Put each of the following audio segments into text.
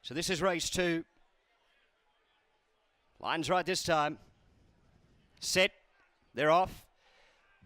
So this is race 2. Line's right this time. Set. They're off.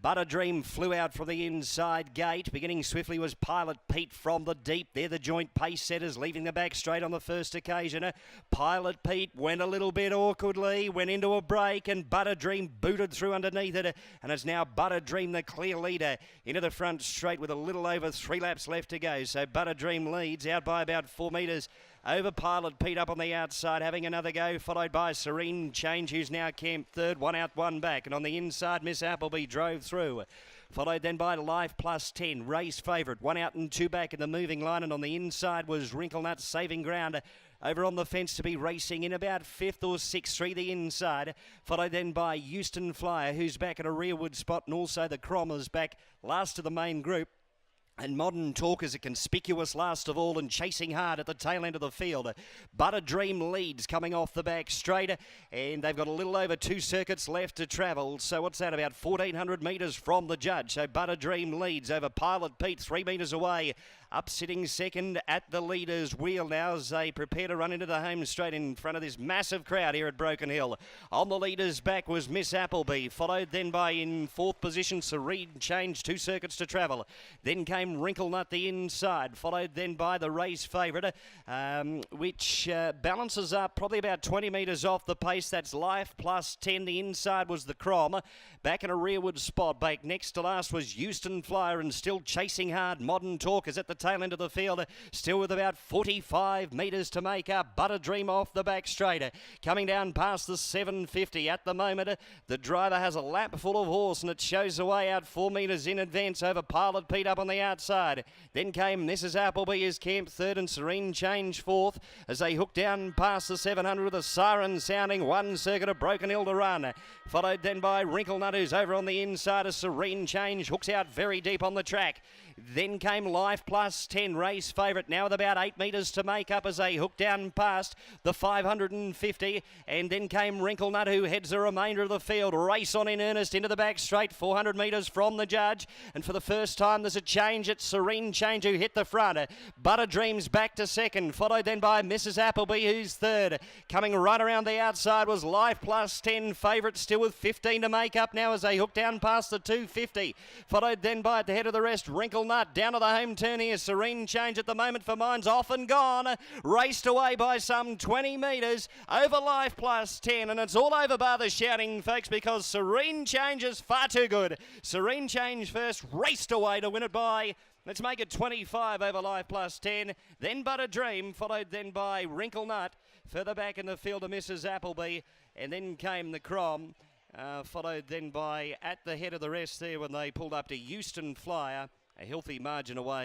Butter Dream flew out from the inside gate. Beginning swiftly was Pilot Pete from the deep. They're the joint pace setters, leaving the back straight on the first occasion. Pilot Pete went a little bit awkwardly, went into a break, and Butter Dream booted through underneath it. And it's now Butter Dream, the clear leader, into the front straight with a little over 3 laps left to go. So Butter Dream leads out by about 4 metres over Pilot Pete up on the outside, having another go, followed by Serene Change, who's now camped third, 1 out, 1 back. And on the inside, Miss Appleby drove through. Followed then by Life Plus 10, race favourite, 1 out and 2 back in the moving line. And on the inside was Wrinkle Nut saving ground. Over on the fence to be racing in about 5th or 6th, 3 the inside. Followed then by Houston Flyer, who's back at a rearward spot, and also the Cromers back last of the main group. And Modern Talk is a conspicuous last of all and chasing hard at the tail end of the field. Butter Dream leads coming off the back straight, and they've got a little over 2 circuits left to travel. So what's that, about 1,400 metres from the judge. So Butter Dream leads over Pilot Pete, 3 metres away. Up sitting second at the leader's wheel now as they prepare to run into the home straight in front of this massive crowd here at Broken Hill. On the leader's back was Miss Appleby, followed then by in 4th position Serene Change, 2 circuits to travel. Then came Wrinkle Nut the inside, followed then by the race favourite, which balances up probably about 20 metres off the pace. That's Life Plus 10. The inside was the Crom. Back in a rearward spot. Back next to last was Houston Flyer, and still chasing hard Modern Talk is at the tail end of the field, still with about 45 metres to make up. Butter Dream off the back straight, coming down past the 750 at the moment. The driver has a lap full of horse, and it shows the way out 4 metres in advance over Pilot Pete up on the outside. Then came Mrs. Appleby is camped third, and Serene Change fourth as they hook down past the 700 with a siren sounding. 1 circuit of Broken Hill to run, followed then by Wrinkle Nut, who's over on the inside as Serene Change hooks out very deep on the track. Then came Life Plus 10, race favourite, now with about 8 metres to make up as they hook down past the 550. And then came Wrinkle Nut, who heads the remainder of the field. Race on in earnest into the back straight, 400 metres from the judge. And for the first time, there's a change at Serene Change, who hit the front. Butter Dreams back to second, followed then by Mrs. Appleby, who's third. Coming right around the outside was Life Plus 10, favourite still with 15 to make up now as they hook down past the 250. Followed then by at the head of the rest, Wrinkle Nut. Down to the home turn here, Serene Change at the moment for mine's off and gone. Raced away by some 20 metres over Life Plus 10, and it's all over bar the shouting, folks, because Serene Change is far too good. Serene Change first, raced away to win it by, let's make it 25 over Life Plus 10. Then Butter Dream, followed then by Wrinkle Nut. Further back in the field to Mrs. Appleby, and then came the Crom. Followed then by, at the head of the rest there when they pulled up to Houston Flyer, a healthy margin away.